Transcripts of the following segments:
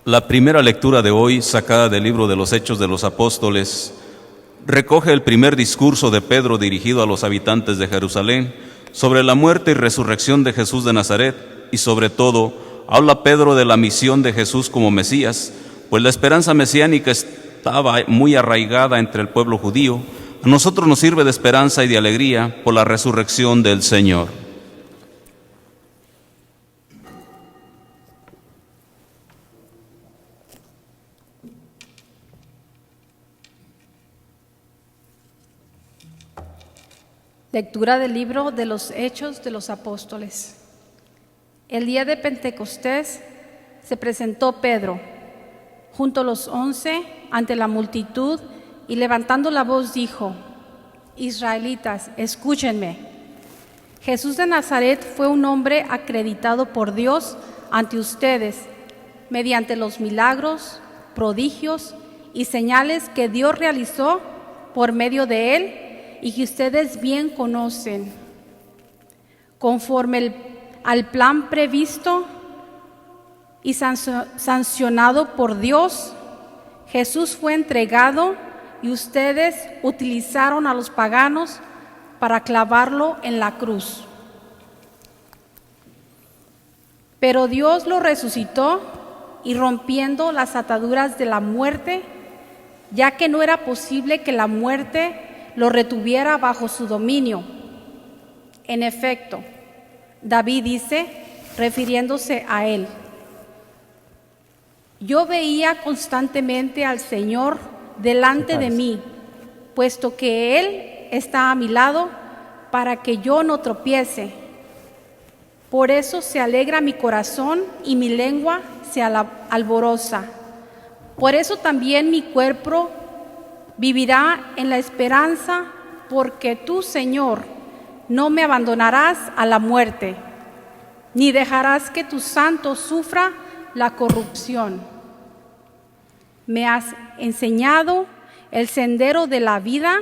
La primera lectura de hoy, sacada del libro de los Hechos de los Apóstoles, recoge el primer discurso de Pedro dirigido a los habitantes de Jerusalén sobre la muerte y resurrección de Jesús de Nazaret, y sobre todo habla Pedro de la misión de Jesús como Mesías, pues la esperanza mesiánica estaba muy arraigada entre el pueblo judío. A nosotros nos sirve de esperanza y de alegría por la resurrección del Señor. Lectura del libro de los Hechos de los Apóstoles. El día de Pentecostés se presentó Pedro junto a los 11 ante la multitud y levantando la voz dijo: Israelitas, escúchenme. Jesús de Nazaret fue un hombre acreditado por Dios ante ustedes mediante los milagros, prodigios y señales que Dios realizó por medio de él y que ustedes bien conocen. Conforme al plan previsto y sancionado por Dios, Jesús fue entregado y ustedes utilizaron a los paganos para clavarlo en la cruz. Pero Dios lo resucitó y rompiendo las ataduras de la muerte, ya que no era posible que la muerte lo retuviera bajo su dominio. En efecto, David dice, refiriéndose a él: yo veía constantemente al Señor delante de mí, puesto que Él está a mi lado para que yo no tropiece. Por eso se alegra mi corazón y mi lengua se alboroza. Por eso también mi cuerpo vivirá en la esperanza, porque tú, Señor, no me abandonarás a la muerte, ni dejarás que tu santo sufra la corrupción. Me has enseñado el sendero de la vida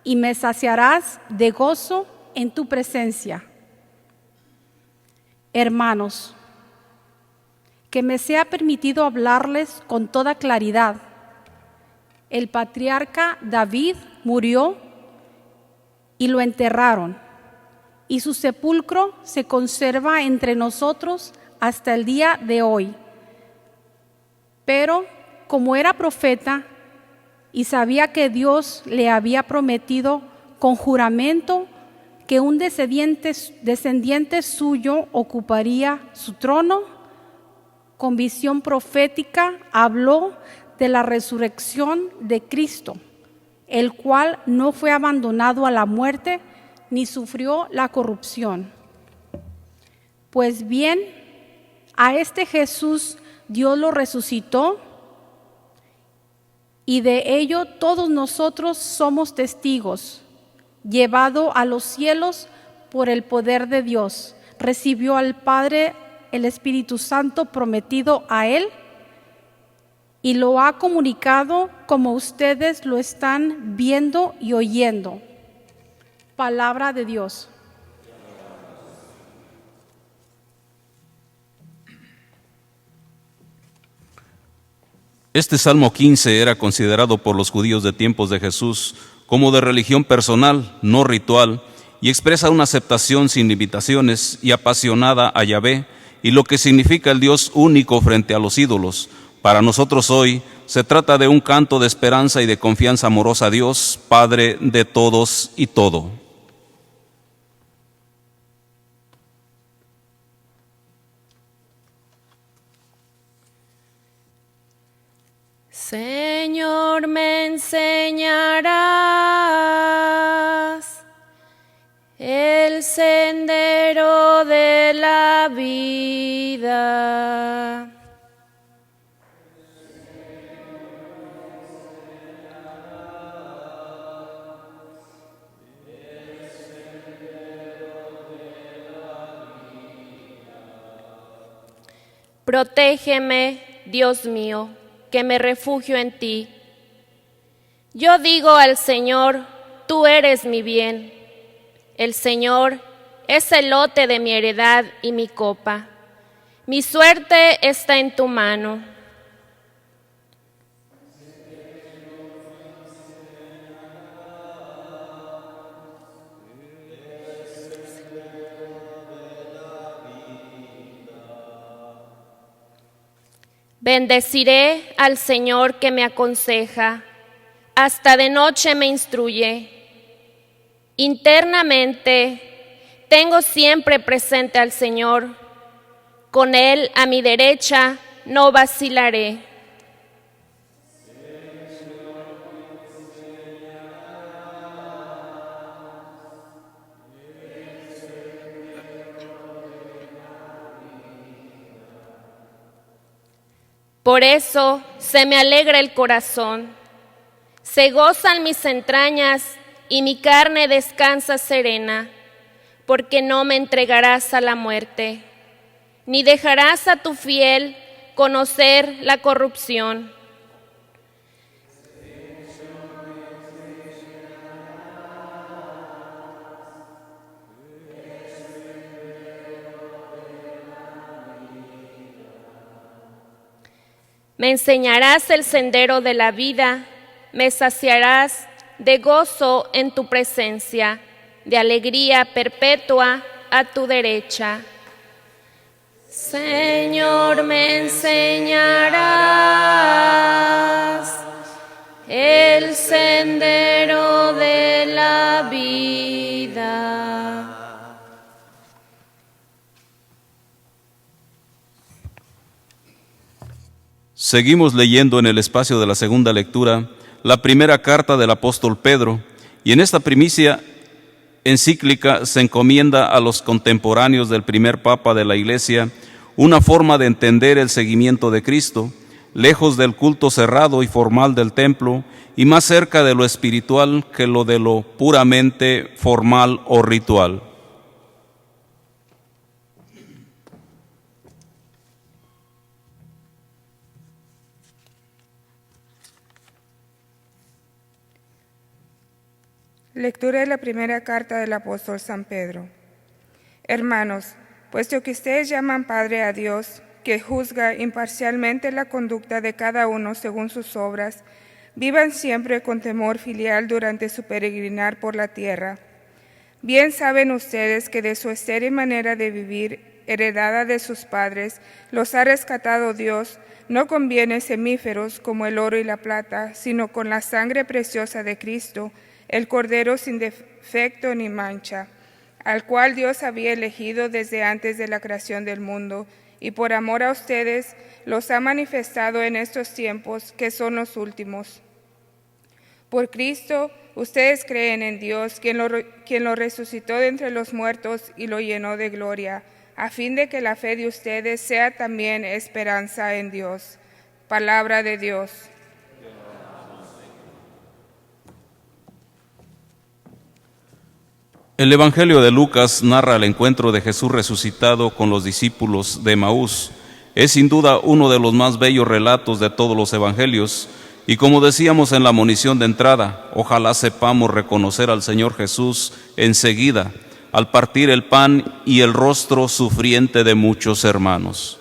y me saciarás de gozo en tu presencia. Hermanos, que me sea permitido hablarles con toda claridad. El patriarca David murió y lo enterraron, y su sepulcro se conserva entre nosotros hasta el día de hoy. Pero como era profeta y sabía que Dios le había prometido con juramento que un descendiente suyo ocuparía su trono, con visión profética habló de la resurrección de Cristo, el cual no fue abandonado a la muerte ni sufrió la corrupción. Pues bien, a este Jesús Dios lo resucitó, y de ello todos nosotros somos testigos. Llevado a los cielos por el poder de Dios, recibió al Padre el Espíritu Santo prometido a él y lo ha comunicado como ustedes lo están viendo y oyendo. Palabra de Dios. Este Salmo 15 era considerado por los judíos de tiempos de Jesús como de religión personal, no ritual, y expresa una aceptación sin limitaciones y apasionada a Yahvé, y lo que significa el Dios único frente a los ídolos. Para nosotros hoy se trata de un canto de esperanza y de confianza amorosa a Dios, Padre de todos y todo. Señor, me enseñarás el sendero de la vida. Protégeme, Dios mío, que me refugio en ti. Yo digo al Señor, tú eres mi bien. El Señor es el lote de mi heredad y mi copa. Mi suerte está en tu mano. Bendeciré al Señor que me aconseja, hasta de noche me instruye. Internamente tengo siempre presente al Señor, con Él a mi derecha no vacilaré. Por eso se me alegra el corazón, se gozan mis entrañas y mi carne descansa serena, porque no me entregarás a la muerte, ni dejarás a tu fiel conocer la corrupción. Me enseñarás el sendero de la vida, me saciarás de gozo en tu presencia, de alegría perpetua a tu derecha. Señor, me enseñarás el sendero de la vida. Seguimos leyendo en el espacio de la segunda lectura la primera carta del apóstol Pedro, y en esta primicia encíclica se encomienda a los contemporáneos del primer papa de la Iglesia una forma de entender el seguimiento de Cristo, lejos del culto cerrado y formal del templo y más cerca de lo espiritual que lo de lo puramente formal o ritual. Lectura de la primera carta del apóstol San Pedro. Hermanos, puesto que ustedes llaman Padre a Dios, que juzga imparcialmente la conducta de cada uno según sus obras, vivan siempre con temor filial durante su peregrinar por la tierra. Bien saben ustedes que de su estéril manera de vivir, heredada de sus padres, los ha rescatado Dios, no con bienes semíferos como el oro y la plata, sino con la sangre preciosa de Cristo, el Cordero sin defecto ni mancha, al cual Dios había elegido desde antes de la creación del mundo, y por amor a ustedes los ha manifestado en estos tiempos que son los últimos. Por Cristo, ustedes creen en Dios, quien lo resucitó de entre los muertos y lo llenó de gloria, a fin de que la fe de ustedes sea también esperanza en Dios. Palabra de Dios. El Evangelio de Lucas narra el encuentro de Jesús resucitado con los discípulos de Emaús. Es sin duda uno de los más bellos relatos de todos los evangelios, y como decíamos en la monición de entrada, ojalá sepamos reconocer al Señor Jesús enseguida, al partir el pan y el rostro sufriente de muchos hermanos.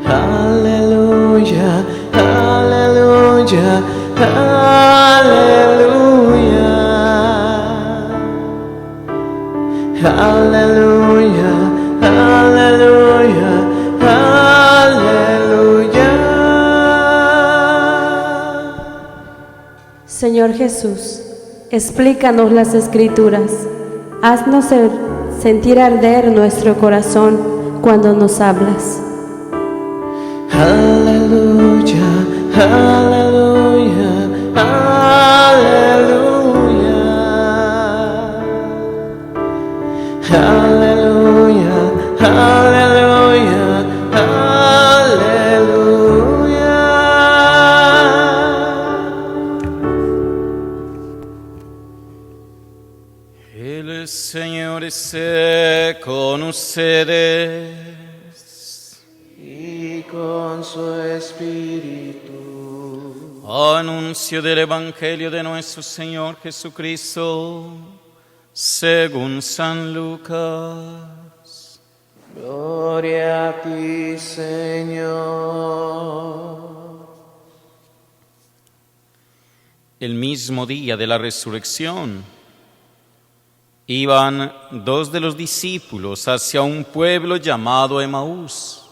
Aleluya, aleluya, aleluya, aleluya, aleluya, aleluya. Señor Jesús, explícanos las Escrituras, haznos sentir arder nuestro corazón cuando nos hablas. Aleluya, aleluya, aleluya, aleluya, aleluya, aleluya. El Señor esté con ustedes. Y con su espíritu. Anuncio del Evangelio de nuestro Señor Jesucristo, según San Lucas. Gloria a ti, Señor. El mismo día de la resurrección, Iban dos de los discípulos hacia un pueblo llamado Emaús,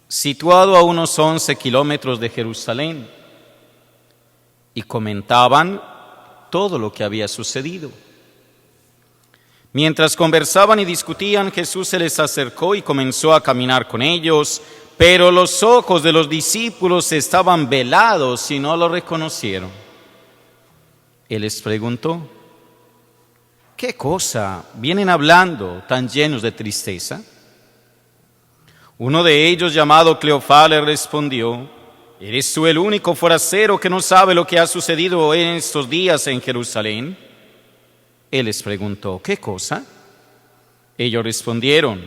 situado a unos 11 kilómetros de Jerusalén, y comentaban todo lo que había sucedido. Mientras conversaban y discutían, Jesús se les acercó y comenzó a caminar con ellos, pero los ojos de los discípulos estaban velados y no lo reconocieron. Él les preguntó: ¿qué cosa vienen hablando tan llenos de tristeza? Uno de ellos, llamado Cleofás, le respondió: ¿eres tú el único forastero que no sabe lo que ha sucedido en estos días en Jerusalén? Él les preguntó: ¿qué cosa? Ellos respondieron: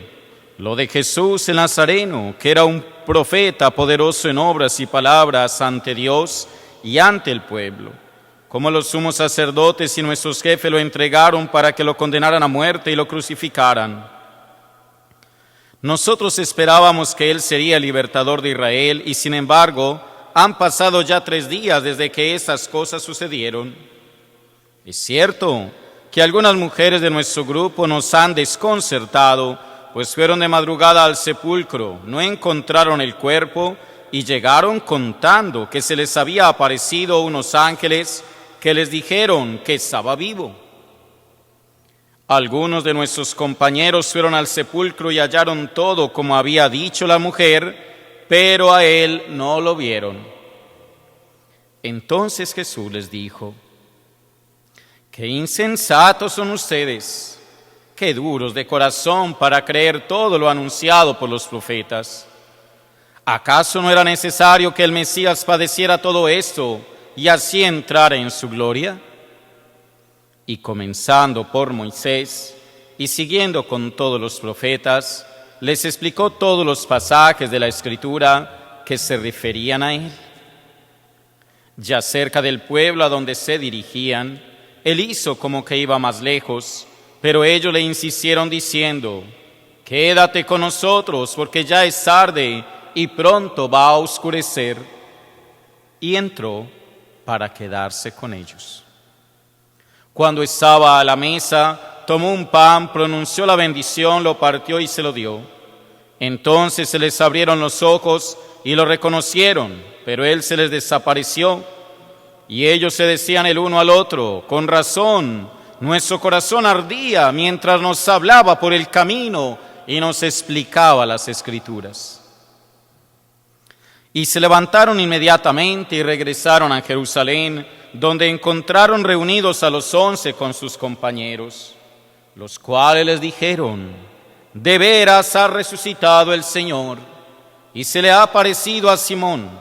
lo de Jesús el Nazareno, que era un profeta poderoso en obras y palabras ante Dios y ante el pueblo. Como los sumos sacerdotes y nuestros jefes lo entregaron para que lo condenaran a muerte y lo crucificaran. Nosotros esperábamos que Él sería el libertador de Israel, y sin embargo, han pasado ya 3 días desde que esas cosas sucedieron. Es cierto que algunas mujeres de nuestro grupo nos han desconcertado, pues fueron de madrugada al sepulcro, no encontraron el cuerpo y llegaron contando que se les había aparecido unos ángeles que les dijeron que estaba vivo. Algunos de nuestros compañeros fueron al sepulcro y hallaron todo como había dicho la mujer, pero a él no lo vieron. Entonces Jesús les dijo: qué insensatos son ustedes, qué duros de corazón para creer todo lo anunciado por los profetas. ¿Acaso no era necesario que el Mesías padeciera todo esto y así entrara en su gloria? Y comenzando por Moisés y siguiendo con todos los profetas, les explicó todos los pasajes de la Escritura que se referían a él. Ya cerca del pueblo a donde se dirigían, él hizo como que iba más lejos, pero ellos le insistieron diciendo: quédate con nosotros, porque ya es tarde y pronto va a oscurecer. Y entró para quedarse con ellos. Cuando estaba a la mesa, tomó un pan, pronunció la bendición, lo partió y se lo dio. Entonces se les abrieron los ojos y lo reconocieron, pero él se les desapareció. Y ellos se decían el uno al otro: con razón, nuestro corazón ardía mientras nos hablaba por el camino y nos explicaba las Escrituras. Y se levantaron inmediatamente y regresaron a Jerusalén, donde encontraron reunidos a los 11 con sus compañeros, los cuales les dijeron: de veras ha resucitado el Señor, y se le ha aparecido a Simón.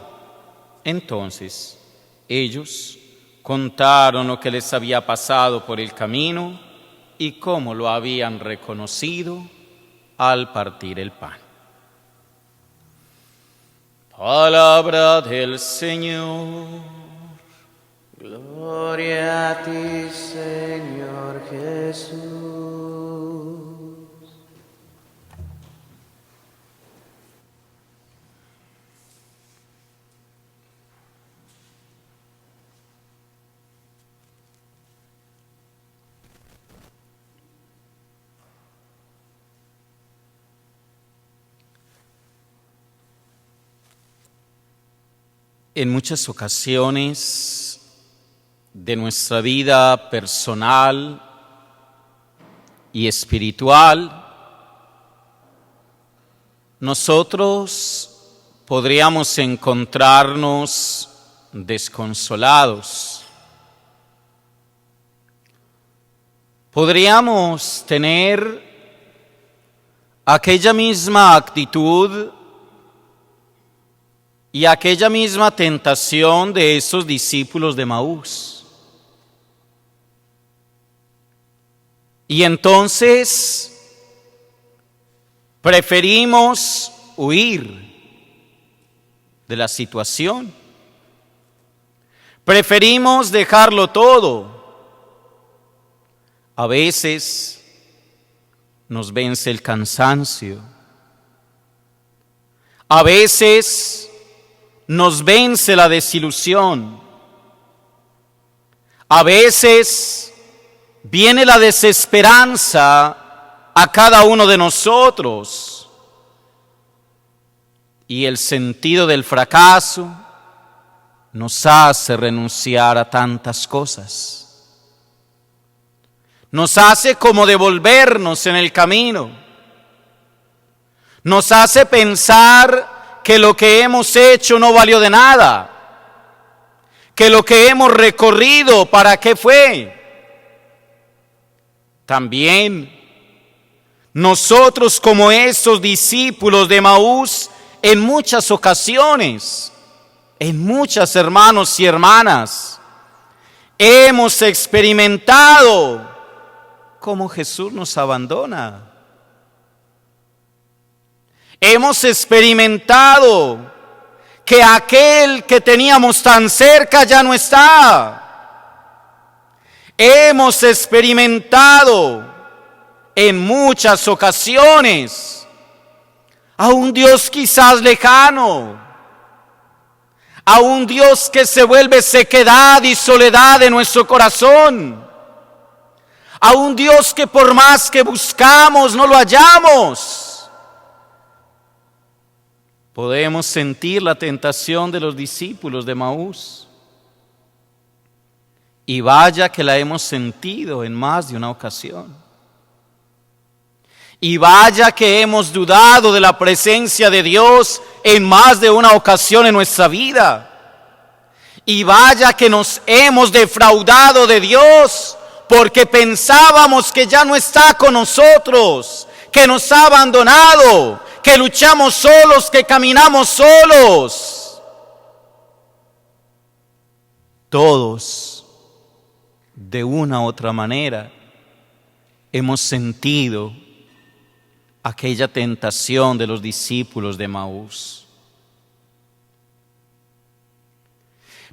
Entonces ellos contaron lo que les había pasado por el camino y cómo lo habían reconocido al partir el pan. Palabra del Señor. Gloria a ti, Señor Jesús. En muchas ocasiones de nuestra vida personal y espiritual, nosotros podríamos encontrarnos desconsolados. Podríamos tener aquella misma actitud y aquella misma tentación de esos discípulos de Emaús. Y entonces preferimos huir de la situación. Preferimos dejarlo todo. A veces nos vence el cansancio. A veces nos vence la desilusión. A veces viene la desesperanza a cada uno de nosotros y el sentido del fracaso nos hace renunciar a tantas cosas. Nos hace como devolvernos en el camino. Nos hace pensar que lo que hemos hecho no valió de nada, que lo que hemos recorrido, ¿para qué fue? También nosotros, como esos discípulos de Emaús, en muchas ocasiones, en muchas hermanos y hermanas, hemos experimentado cómo Jesús nos abandona. Hemos experimentado que aquel que teníamos tan cerca ya no está. Hemos experimentado en muchas ocasiones a un Dios quizás lejano, a un Dios que se vuelve sequedad y soledad en nuestro corazón, a un Dios que por más que buscamos no lo hallamos. Podemos sentir la tentación de los discípulos de Emaús, y vaya que la hemos sentido en más de una ocasión. Y vaya que hemos dudado de la presencia de Dios en más de una ocasión en nuestra vida. Y vaya que nos hemos defraudado de Dios porque pensábamos que ya no está con nosotros, que nos ha abandonado, que luchamos solos, que caminamos solos. Todos, de una u otra manera, hemos sentido aquella tentación de los discípulos de Emaús.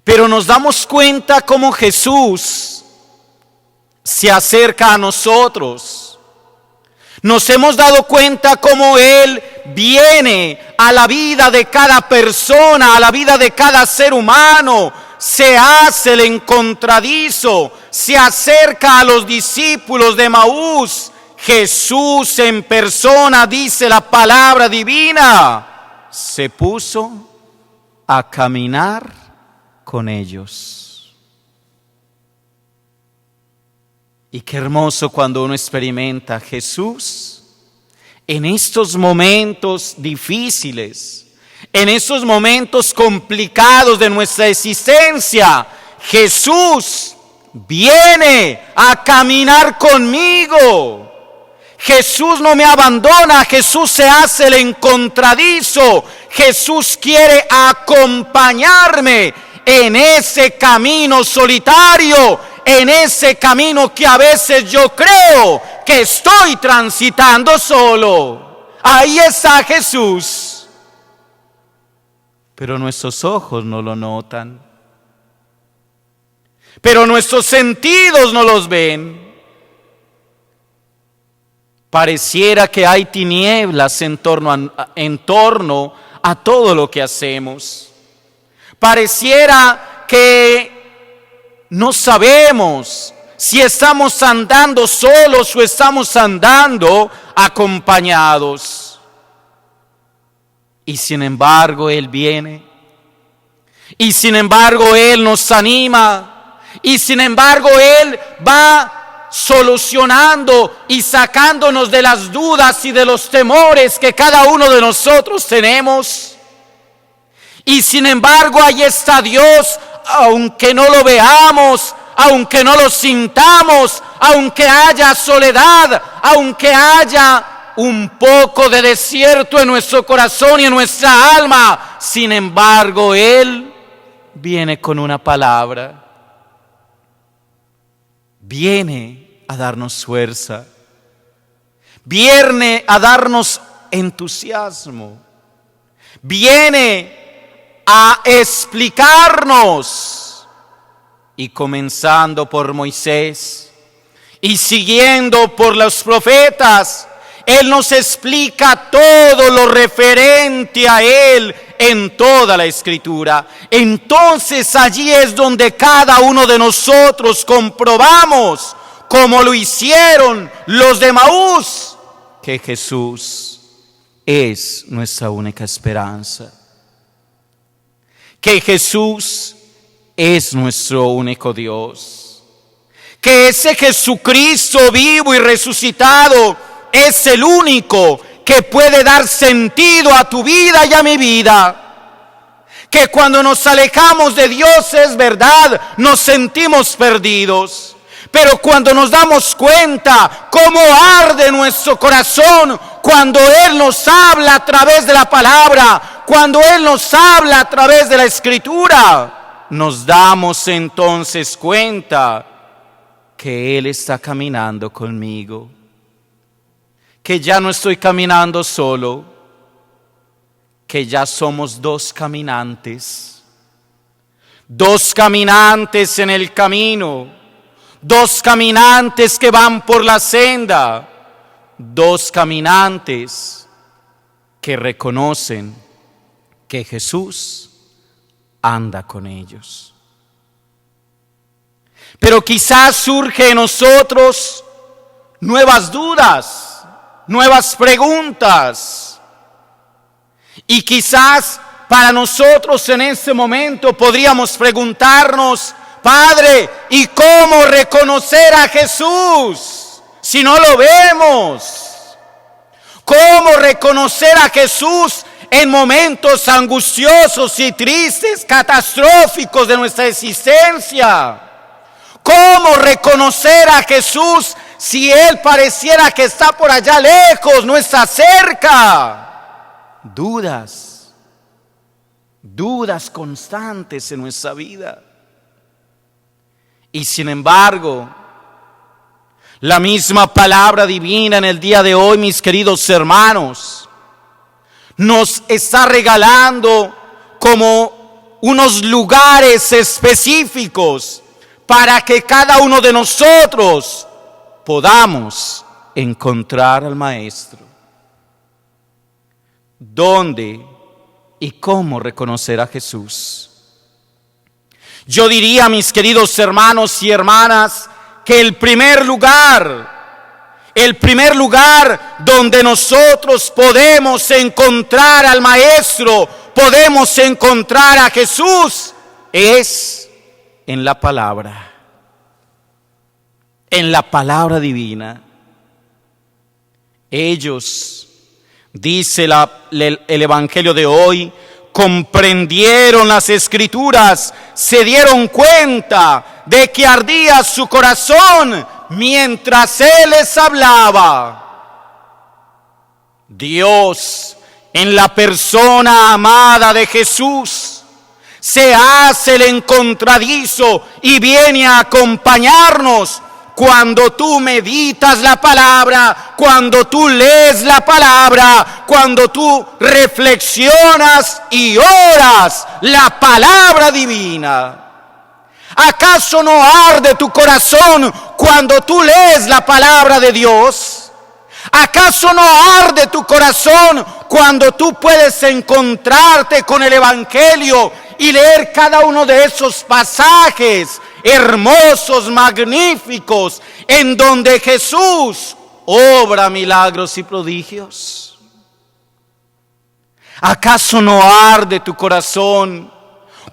Pero nos damos cuenta cómo Jesús se acerca a nosotros. Nos hemos dado cuenta cómo Él viene a la vida de cada persona, a la vida de cada ser humano, se hace el encontradizo, se acerca a los discípulos de Emaús. Jesús en persona, dice la palabra divina, se puso a caminar con ellos. Y qué hermoso cuando uno experimenta a Jesús en estos momentos difíciles, en esos momentos complicados de nuestra existencia. Jesús viene a caminar conmigo. Jesús no me abandona, Jesús se hace el encontradizo, Jesús quiere acompañarme en ese camino solitario, en ese camino que a veces yo creo que estoy transitando solo. Ahí está Jesús. Pero nuestros ojos no lo notan, pero nuestros sentidos no los ven. Pareciera que hay tinieblas en torno a todo lo que hacemos. Pareciera que no sabemos si estamos andando solos o estamos andando acompañados. Y sin embargo Él viene. Y sin embargo Él nos anima. Y sin embargo Él va solucionando y sacándonos de las dudas y de los temores que cada uno de nosotros tenemos. Y sin embargo ahí está Dios, aunque no lo veamos, aunque no lo sintamos, aunque haya soledad, aunque haya un poco de desierto en nuestro corazón y en nuestra alma. Sin embargo, Él viene con una palabra. Viene a darnos fuerza, viene a darnos entusiasmo, viene a explicarnos, y comenzando por Moisés y siguiendo por los profetas, Él nos explica todo lo referente a Él en toda la Escritura. Entonces allí es donde cada uno de nosotros comprobamos como lo hicieron los de Maús, que Jesús es nuestra única esperanza, que Jesús es nuestro único Dios, que ese Jesucristo vivo y resucitado es el único que puede dar sentido a tu vida y a mi vida. Que cuando nos alejamos de Dios, es verdad, nos sentimos perdidos. Pero cuando nos damos cuenta cómo arde nuestro corazón cuando Él nos habla a través de la palabra, cuando Él nos habla a través de la Escritura, nos damos entonces cuenta que Él está caminando conmigo, que ya no estoy caminando solo, que ya somos dos caminantes en el camino, dos caminantes que van por la senda, dos caminantes que reconocen que Jesús anda con ellos. Pero quizás surge en nosotros nuevas dudas, nuevas preguntas. Y quizás para nosotros en este momento podríamos preguntarnos: Padre, ¿y cómo reconocer a Jesús si no lo vemos? ¿Cómo reconocer a Jesús en momentos angustiosos y tristes, catastróficos de nuestra existencia? ¿Cómo reconocer a Jesús si Él pareciera que está por allá lejos, no está cerca? Dudas constantes en nuestra vida. Y sin embargo, la misma palabra divina en el día de hoy, mis queridos hermanos, nos está regalando como unos lugares específicos para que cada uno de nosotros podamos encontrar al Maestro. ¿Dónde y cómo reconocer a Jesús? Yo diría, mis queridos hermanos y hermanas, que el primer lugar donde nosotros podemos encontrar al Maestro, podemos encontrar a Jesús, es en la palabra divina. Ellos, dice el Evangelio de hoy, comprendieron las Escrituras, se dieron cuenta de que ardía su corazón mientras Él les hablaba. Dios, en la persona amada de Jesús, se hace el encontradizo y viene a acompañarnos. Cuando tú meditas la palabra, cuando tú lees la palabra, cuando tú reflexionas y oras la palabra divina. ¿Acaso no arde tu corazón cuando tú lees la palabra de Dios? ¿Acaso no arde tu corazón cuando tú puedes encontrarte con el Evangelio y leer cada uno de esos pasajes hermosos, magníficos, en donde Jesús obra milagros y prodigios? ¿Acaso no arde tu corazón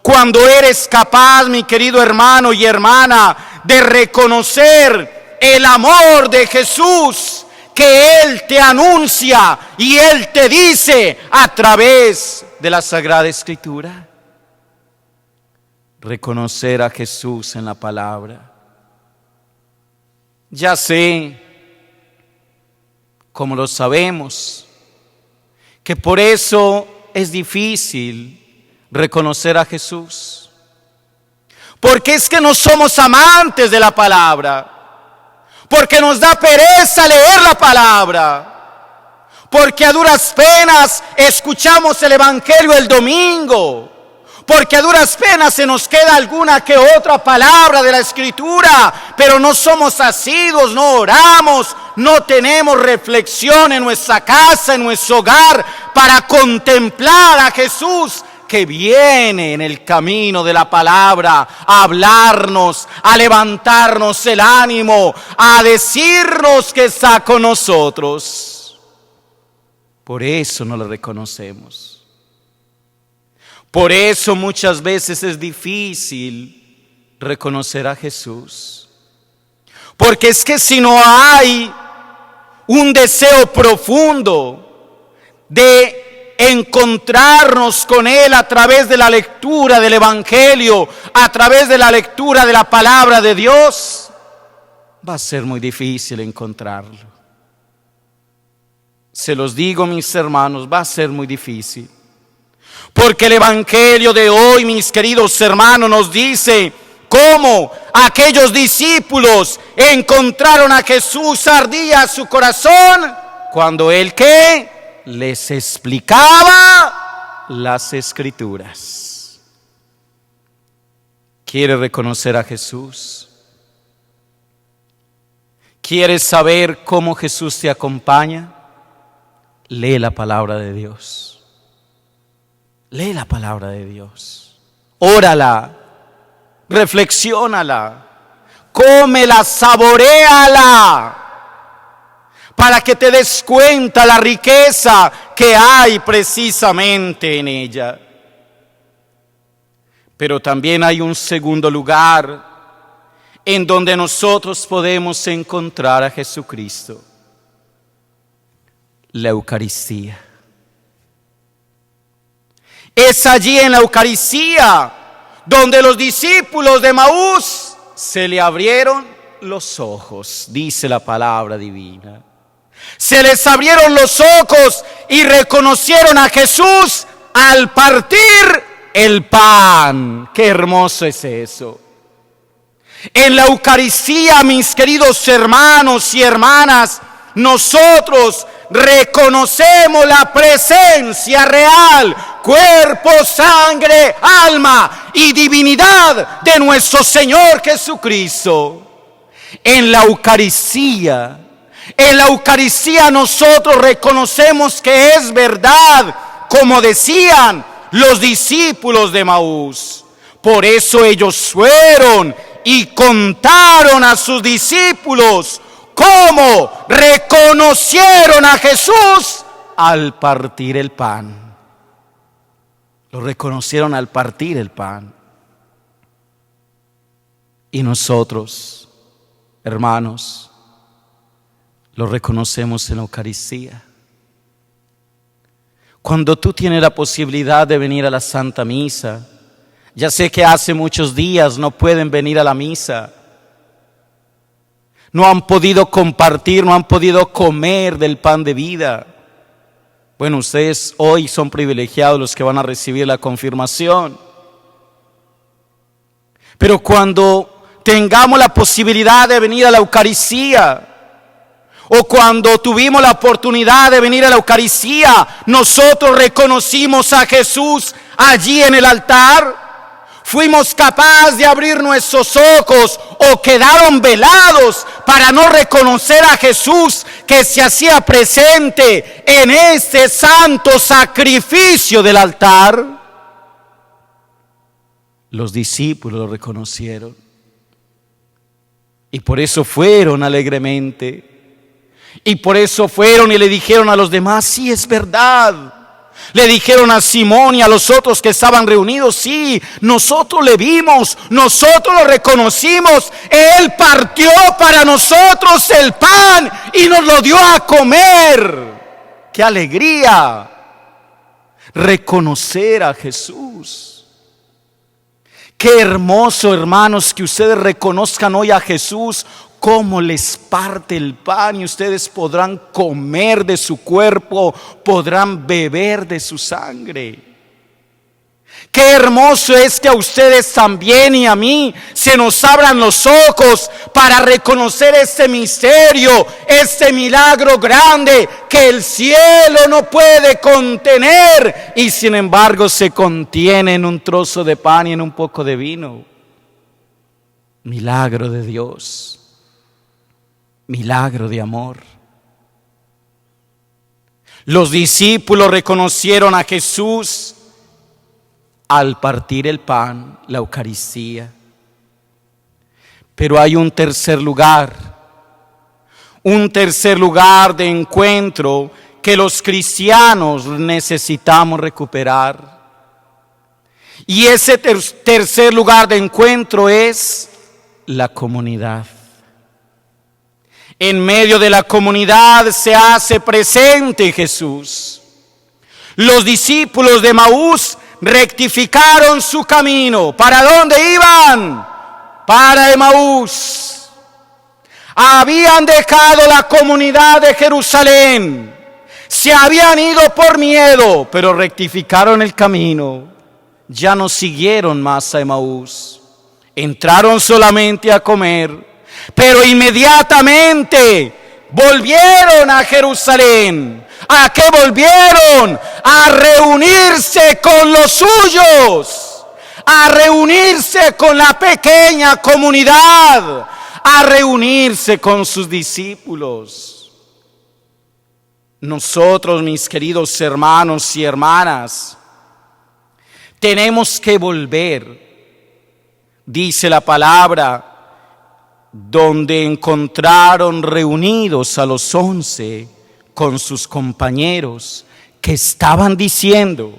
cuando eres capaz, mi querido hermano y hermana, de reconocer el amor de Jesús que Él te anuncia y Él te dice a través de la Sagrada Escritura? Reconocer a Jesús en la palabra. Ya sé, como lo sabemos, que por eso es difícil reconocer a Jesús. Porque es que no somos amantes de la palabra. Porque nos da pereza leer la palabra. Porque a duras penas escuchamos el Evangelio el domingo. Porque a duras penas se nos queda alguna que otra palabra de la Escritura, pero no somos asiduos, no oramos, no tenemos reflexión en nuestra casa, en nuestro hogar, para contemplar a Jesús que viene en el camino de la palabra a hablarnos, a levantarnos el ánimo, a decirnos que está con nosotros. Por eso no lo reconocemos. Por eso muchas veces es difícil reconocer a Jesús. Porque es que si no hay un deseo profundo de encontrarnos con Él a través de la lectura del Evangelio, a través de la lectura de la palabra de Dios, va a ser muy difícil encontrarlo. Se los digo, mis hermanos, va a ser muy difícil. Porque el Evangelio de hoy, mis queridos hermanos, nos dice cómo aquellos discípulos encontraron a Jesús, ardía su corazón, cuando Él, ¿qué? Les explicaba las Escrituras. ¿Quiere reconocer a Jesús? ¿Quieres saber cómo Jesús te acompaña? Lee la palabra de Dios. Lee la palabra de Dios. Órala. Reflexiónala, cómela, saboréala, para que te des cuenta la riqueza que hay precisamente en ella. Pero también hay un segundo lugar en donde nosotros podemos encontrar a Jesucristo: la Eucaristía. Es allí en la Eucaristía donde los discípulos de Emaús se le abrieron los ojos, dice la palabra divina. Se les abrieron los ojos y reconocieron a Jesús al partir el pan. Qué hermoso es eso. En la Eucaristía, mis queridos hermanos y hermanas, nosotros reconocemos la presencia real, cuerpo, sangre, alma y divinidad de nuestro Señor Jesucristo. En la Eucaristía nosotros reconocemos que es verdad, como decían los discípulos de Emaús. Por eso ellos fueron y contaron a sus discípulos cómo reconocieron a Jesús al partir el pan. Lo reconocieron al partir el pan. Y nosotros, hermanos, lo reconocemos en la Eucaristía. Cuando tú tienes la posibilidad de venir a la Santa Misa, ya sé que hace muchos días no pueden venir a la misa, no han podido compartir, no han podido comer del pan de vida. Bueno, ustedes hoy son privilegiados los que van a recibir la confirmación. Pero cuando tengamos la posibilidad de venir a la Eucaristía, o cuando tuvimos la oportunidad de venir a la Eucaristía, nosotros reconocimos a Jesús allí en el altar. Fuimos capaces de abrir nuestros ojos o quedaron velados para no reconocer a Jesús que se hacía presente en este santo sacrificio del altar. Los discípulos lo reconocieron y por eso fueron alegremente. Y por eso fueron y le dijeron a los demás: sí, es verdad. Le dijeron a Simón y a los otros que estaban reunidos: sí, nosotros le vimos, nosotros lo reconocimos. Él partió para nosotros el pan y nos lo dio a comer. ¡Qué alegría! Reconocer a Jesús. Qué hermoso, hermanos, que ustedes reconozcan hoy a Jesús, cómo les parte el pan y ustedes podrán comer de su cuerpo, podrán beber de su sangre. Qué hermoso es que a ustedes también y a mí se nos abran los ojos para reconocer este misterio, este milagro grande que el cielo no puede contener y sin embargo se contiene en un trozo de pan y en un poco de vino. Milagro de Dios. Milagro de amor. Los discípulos reconocieron a Jesús al partir el pan, la Eucaristía. Pero hay un tercer lugar de encuentro que los cristianos necesitamos recuperar. Y ese tercer lugar de encuentro es la comunidad. En medio de la comunidad se hace presente Jesús. Los discípulos de Emaús rectificaron su camino. ¿Para dónde iban? Para Emaús. Habían dejado la comunidad de Jerusalén. Se habían ido por miedo, pero rectificaron el camino. Ya no siguieron más a Emaús. Entraron solamente a comer, pero inmediatamente volvieron a Jerusalén. ¿A qué volvieron? A reunirse con los suyos, a reunirse con la pequeña comunidad, a reunirse con sus discípulos. Nosotros, mis queridos hermanos y hermanas, tenemos que volver, dice la palabra, donde encontraron reunidos a los 11 con sus compañeros que estaban diciendo,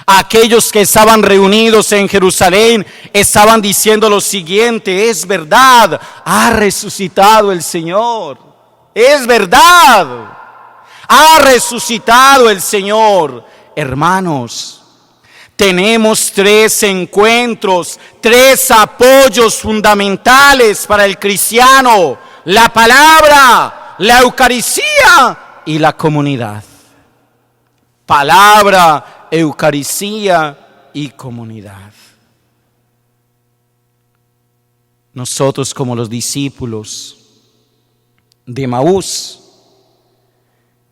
aquellos que estaban reunidos en Jerusalén estaban diciendo lo siguiente: es verdad, ha resucitado el Señor, es verdad, ha resucitado el Señor. Hermanos, tenemos 3 encuentros, 3 apoyos fundamentales para el cristiano: la palabra, la Eucaristía y la comunidad. Palabra, Eucaristía y comunidad. Nosotros, como los discípulos de Emaús,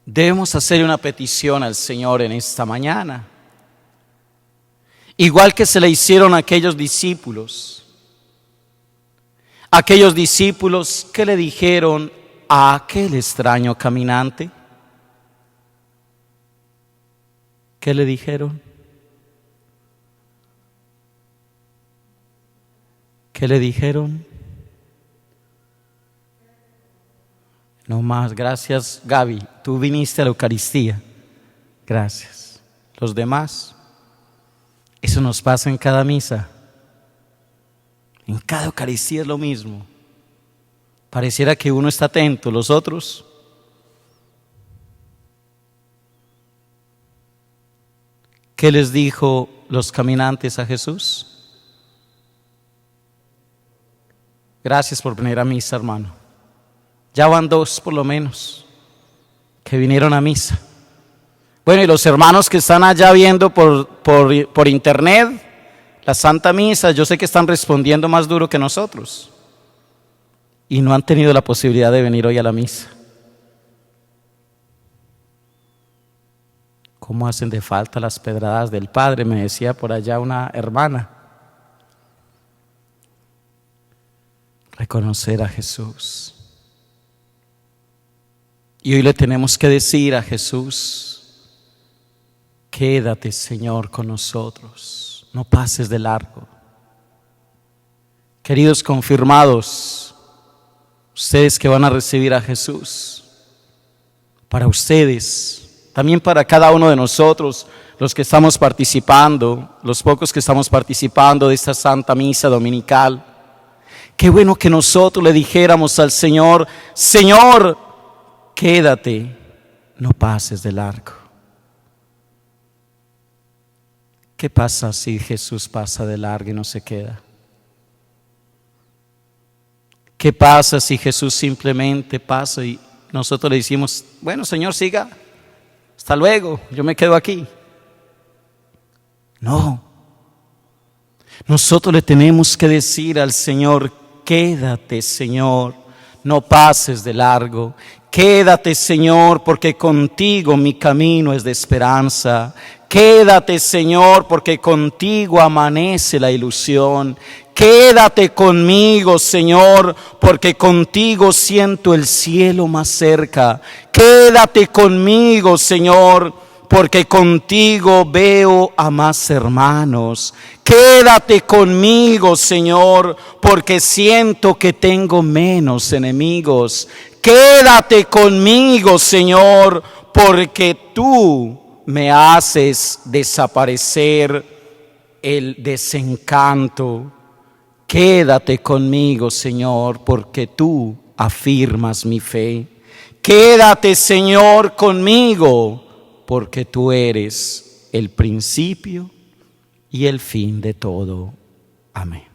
debemos hacer una petición al Señor en esta mañana. Igual que se le hicieron a aquellos discípulos. Aquellos discípulos que le dijeron a aquel extraño caminante. ¿Qué le dijeron? ¿Qué le dijeron? No más, gracias Gaby, tú viniste a la Eucaristía. Gracias. Los demás, eso nos pasa en cada misa. En cada Eucaristía es lo mismo. Pareciera que uno está atento, los otros. ¿Qué les dijo los caminantes a Jesús? Gracias por venir a misa, hermano. Ya van 2 por lo menos que vinieron a misa. Bueno, y los hermanos que están allá viendo por internet la Santa Misa, yo sé que están respondiendo más duro que nosotros y no han tenido la posibilidad de venir hoy a la misa. ¿Cómo hacen de falta las pedradas del Padre? Me decía por allá una hermana. Reconocer a Jesús. Y hoy le tenemos que decir a Jesús: quédate, Señor, con nosotros, no pases de largo. Queridos confirmados, ustedes que van a recibir a Jesús, para ustedes, también para cada uno de nosotros, los que estamos participando, los pocos que estamos participando de esta Santa Misa Dominical, qué bueno que nosotros le dijéramos al Señor: Señor, quédate, no pases de largo. ¿Qué pasa si Jesús pasa de largo y no se queda? ¿Qué pasa si Jesús simplemente pasa y nosotros le decimos: bueno, Señor, siga, hasta luego, yo me quedo aquí? No. Nosotros le tenemos que decir al Señor: quédate, Señor, no pases de largo. Quédate, Señor, porque contigo mi camino es de esperanza. Quédate, Señor, porque contigo amanece la ilusión. Quédate conmigo, Señor, porque contigo siento el cielo más cerca. Quédate conmigo, Señor, porque contigo veo a más hermanos. Quédate conmigo, Señor, porque siento que tengo menos enemigos. Quédate conmigo, Señor, porque tú me haces desaparecer el desencanto. Quédate conmigo, Señor, porque tú afirmas mi fe. Quédate, Señor, conmigo, porque tú eres el principio y el fin de todo. Amén.